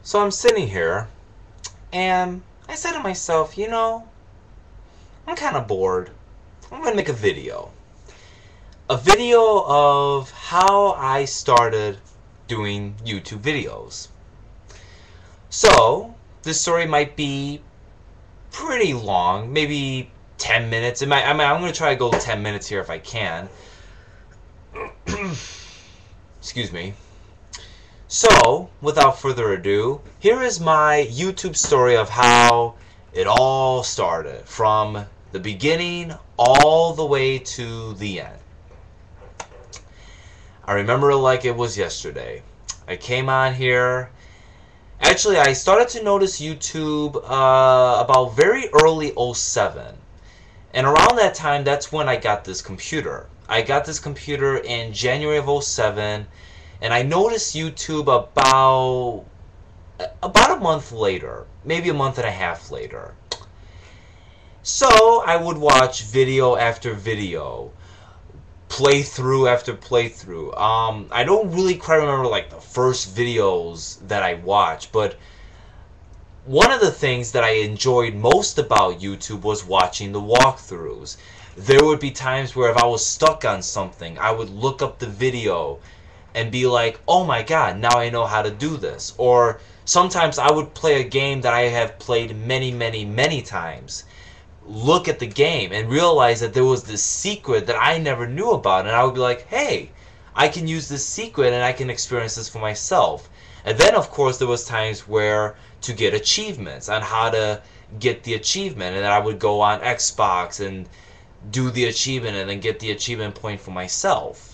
So I'm sitting here, and I said to myself, I'm kind of bored. I'm going to make a video. A video of how I started doing YouTube videos. So, this story might be pretty long, maybe 10 minutes. I'm going to try to go 10 minutes here if I can. Excuse me. So, without further ado, here is my YouTube story of how it all started, from the beginning all the way to the end. I remember it like it was yesterday. I came on here. Actually, I started to notice YouTube about very early '07. And around that time, that's when I got this computer. I got this computer in January of '07. And I noticed YouTube about a month later, maybe a month and a half later. So I would watch video after video, playthrough after playthrough. I don't really quite remember like the first videos that I watched, but one of the things that I enjoyed most about YouTube was watching the walkthroughs. There would be times where if I was stuck on something, I would look up the video and be like, oh my god, now I know how to do this. Or sometimes I would play a game that I have played many times, look at the game and realize that there was this secret that I never knew about, and I would be like, hey, I can use this secret and I can experience this for myself. And then of course there was times where to get achievements, on how to get the achievement, and then I would go on Xbox and do the achievement and then get the achievement point for myself.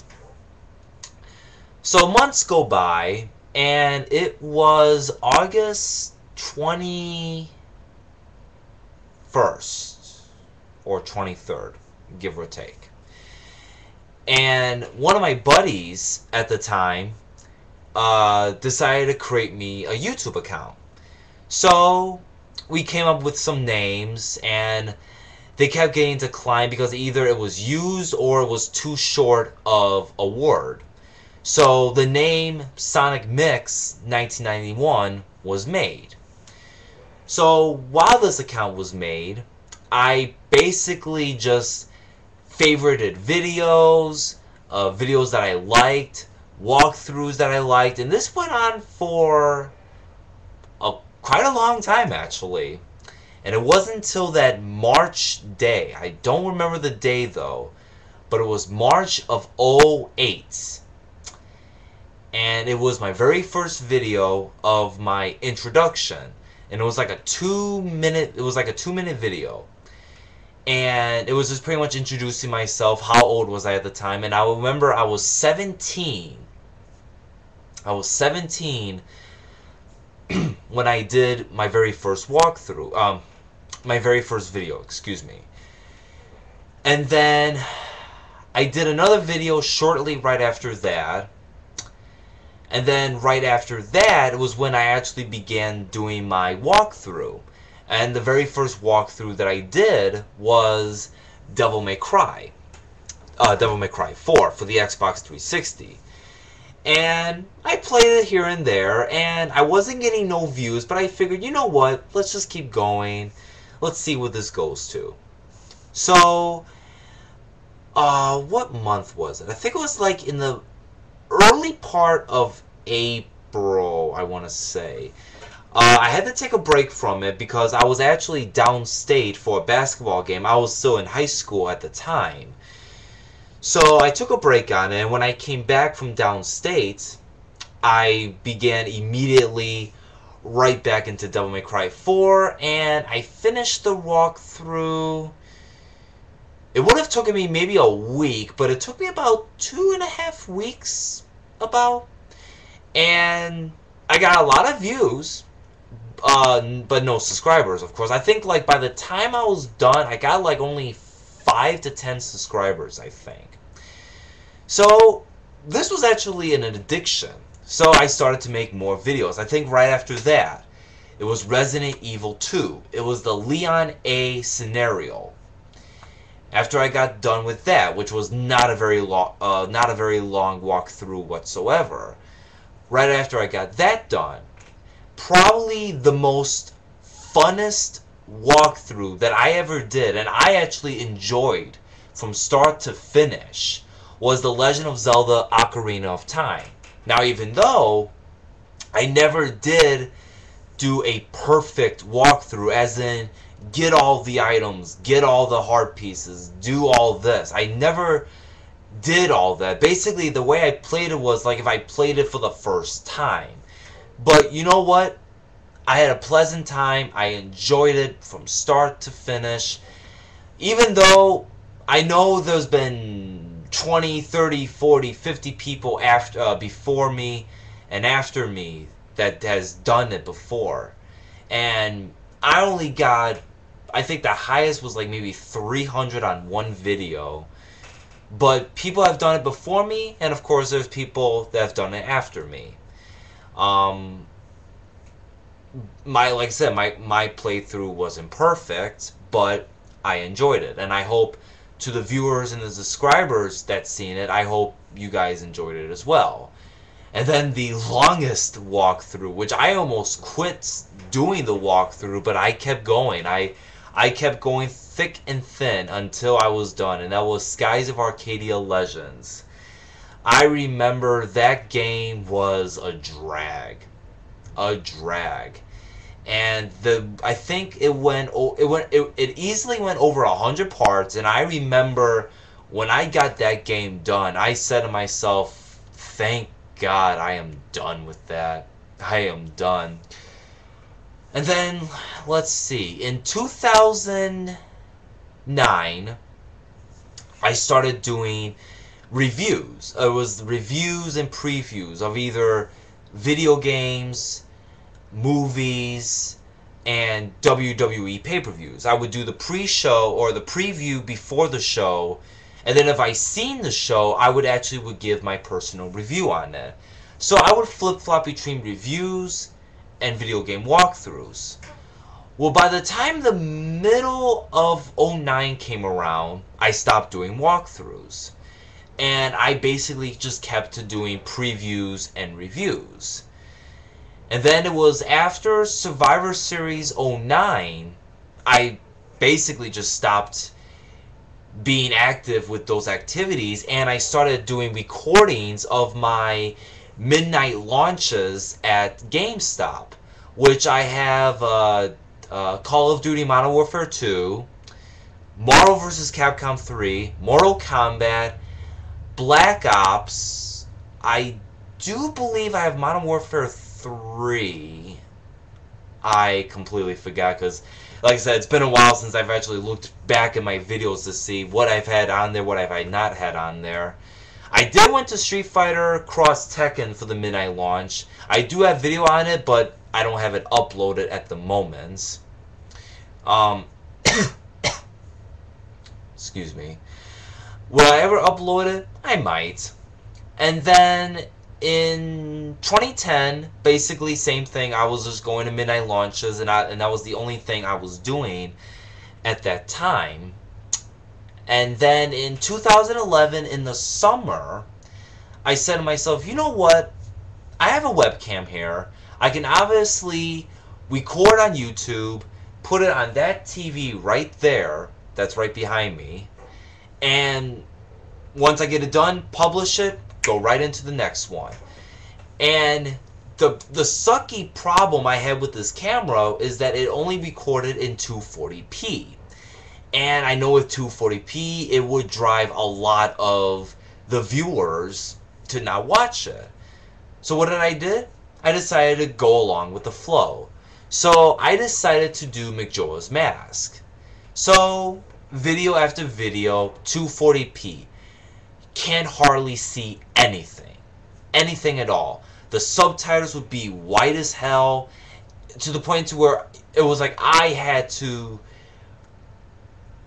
So months go by, and it was August 21st or 23rd, give or take. And one of my buddies at the time decided to create me a YouTube account. So we came up with some names, and they kept getting declined because either it was used or it was too short of a word. So the name sonicmix 1991 was made. So while this account was made, I basically just favorited videos, videos that I liked, walkthroughs that I liked, and this went on for quite a long time actually. And it wasn't until that March day, I don't remember the day though, but it was March of '08. And it was my very first video of my introduction, and it was like a 2-minute video, and it was just pretty much introducing myself. How old was I at the time? And I remember I was 17 when I did my very first walkthrough, my very first video, excuse me. And then I did another video shortly right after that. And then right after that was when I actually began doing my walkthrough. And the very first walkthrough that I did was Devil May Cry 4 for the Xbox 360. And I played it here and there, and I wasn't getting no views, but I figured, you know what, let's just keep going. Let's see what this goes to. So, what month was it? I think it was like in the early part of April, I want to say. I had to take a break from it because I was actually downstate for a basketball game. I was still in high school at the time. So I took a break on it, and when I came back from downstate, I began immediately right back into Devil May Cry 4, and I finished the walkthrough. It would have taken me maybe a week, but it took me about 2.5 weeks, about. And I got a lot of views, but no subscribers, of course. I think like by the time I was done, I got like only 5 to 10 subscribers, I think. So this was actually an addiction. So I started to make more videos. I think right after that, it was Resident Evil 2. It was the Leon A scenario. After I got done with that, which was not a very long walkthrough whatsoever, right after I got that done, probably the most funnest walkthrough that I ever did, and I actually enjoyed from start to finish, was The Legend of Zelda Ocarina of Time. Now, even though I never did do a perfect walkthrough, as in get all the items, get all the heart pieces, do all this, I never did all that. Basically, the way I played it was like if I played it for the first time. But you know what? I had a pleasant time. I enjoyed it from start to finish. Even though I know there's been 20, 30, 40, 50 people after, before me and after me that has done it before. And I only got, I think the highest was like maybe 300 on one video. But people have done it before me, and of course there's people that have done it after me. Like I said, my playthrough wasn't perfect, but I enjoyed it, and I hope to the viewers and the subscribers that's seen it, I hope you guys enjoyed it as well. And then the longest walkthrough, which I almost quit doing the walkthrough, but I kept going. I kept going thick and thin until I was done, and that was Skies of Arcadia Legends. I remember that game was a drag. And I think it easily went over 100 parts, and I remember when I got that game done, I said to myself, thank God I am done with that. I am done. And then, let's see, in 2009, I started doing reviews. It was reviews and previews of either video games, movies, and WWE pay-per-views. I would do the pre-show or the preview before the show, and then if I seen the show, I would give my personal review on it. So I would flip-flop between reviews and video game walkthroughs. Well, by the time the middle of '09 came around, I stopped doing walkthroughs. And I basically just kept doing previews and reviews. And then it was after Survivor Series '09, I basically just stopped being active with those activities, and I started doing recordings of my midnight launches at GameStop, which I have Call of Duty Modern Warfare 2, Marvel vs. Capcom 3, Mortal Kombat, Black Ops. I do believe I have Modern Warfare 3. I completely forgot because, like I said, it's been a while since I've actually looked back at my videos to see what I've had on there, what I've not had on there. I did went to Street Fighter Cross Tekken for the midnight launch. I do have video on it, but I don't have it uploaded at the moment. Excuse me. Will I ever upload it? I might. And then in 2010, basically same thing. I was just going to midnight launches, and that was the only thing I was doing at that time. And then in 2011, in the summer, I said to myself, you know what? I have a webcam here. I can obviously record on YouTube, put it on that TV right there, that's right behind me, and once I get it done, publish it, go right into the next one. And the sucky problem I had with this camera is that it only recorded in 240p. And I know with 240p, it would drive a lot of the viewers to not watch it. So what did I do? I decided to go along with the flow. So I decided to do Majora's Mask. So video after video, 240p. Can't hardly see anything. Anything at all. The subtitles would be white as hell, to the point to where it was like I had to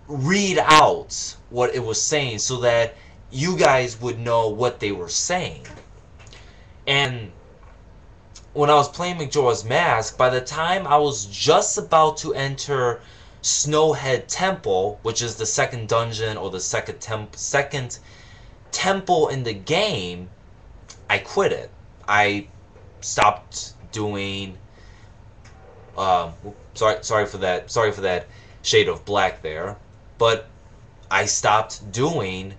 read out what it was saying so that you guys would know what they were saying. And when I was playing Majora's Mask, by the time I was just about to enter Snowhead Temple, which is the second dungeon or the second temple in the game, I quit it. I stopped doing Sorry for that. Sorry for that shade of black there. But I stopped doing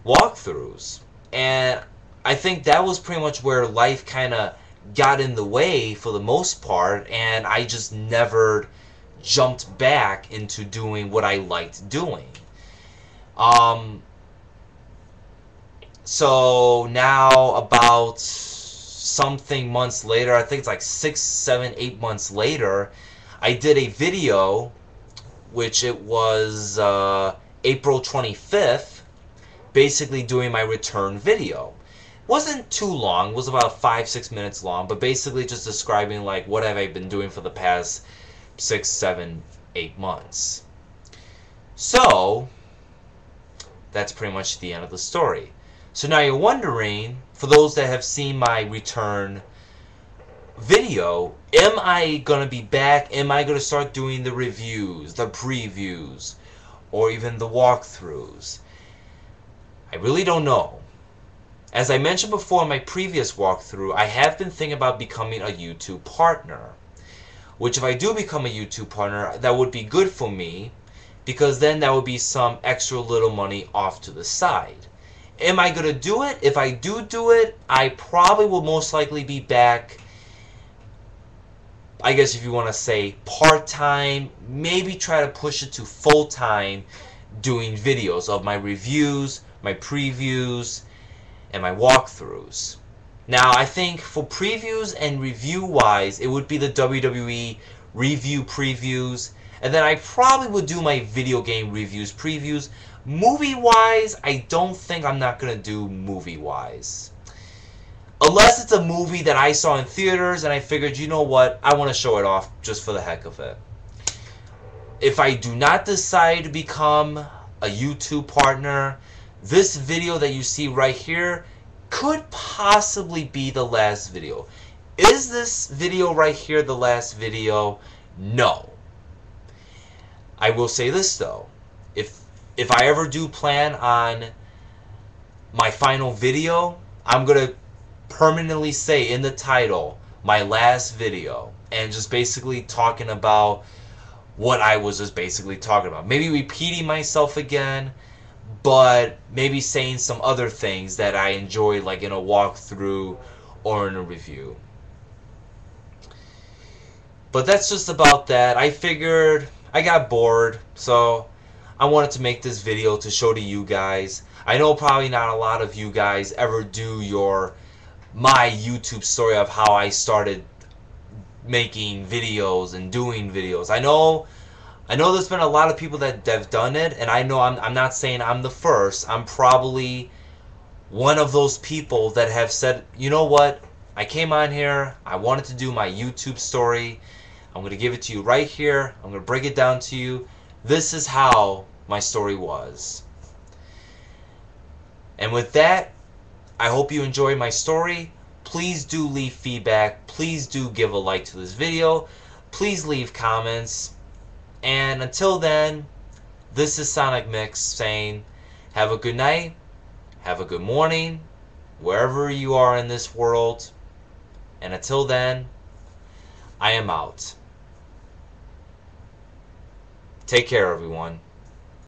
walkthroughs, and I think that was pretty much where life kind of got in the way for the most part, and I just never jumped back into doing what I liked doing. So now about something months later, I think it's like 6, 7, 8 months later, I did a video, which it was April 25th, basically doing my return video. Wasn't too long, was about 5, 6 minutes long, but basically just describing like what have I been doing for the past 6, 7, 8 months. So that's pretty much the end of the story. So now you're wondering, for those that have seen my return video, am I going to be back? Am I going to start doing the reviews, the previews, or even the walkthroughs? I really don't know. As I mentioned before in my previous walkthrough, I have been thinking about becoming a YouTube partner. Which if I do become a YouTube partner, that would be good for me, because then that would be some extra little money off to the side. Am I going to do it? If I do it, I probably will most likely be back, I guess if you want to say part-time, maybe try to push it to full-time, doing videos of my reviews, my previews, and my walkthroughs. Now, I think for previews and review-wise, it would be the WWE review previews, and then I probably would do my video game reviews, previews. Movie-wise, I don't think I'm not going to do movie-wise. Unless it's a movie that I saw in theaters and I figured, you know what, I want to show it off just for the heck of it. If I do not decide to become a YouTube partner, this video that you see right here could possibly be the last video. Is this video right here the last video? No. I will say this though. If I ever do plan on my final video, I'm going to permanently say in the title, my last video, and just basically talking about what I was just basically talking about. Maybe repeating myself again, but maybe saying some other things that I enjoyed, like in a walkthrough or in a review. But that's just about that. I figured I got bored, so I wanted to make this video to show to you guys. I know probably not a lot of you guys ever do my YouTube story of how I started making videos and doing videos. I know there's been a lot of people that have done it, and I know I'm not saying I'm the first. I'm probably one of those people that have said, you know what, I came on here, I wanted to do my YouTube story, I'm going to give it to you right here, I'm going to break it down to you. This is how my story was. And with that, I hope you enjoyed my story. Please do leave feedback. Please do give a like to this video. Please leave comments. And until then, this is sonicmix saying, have a good night, have a good morning, wherever you are in this world. And until then, I am out. Take care, everyone.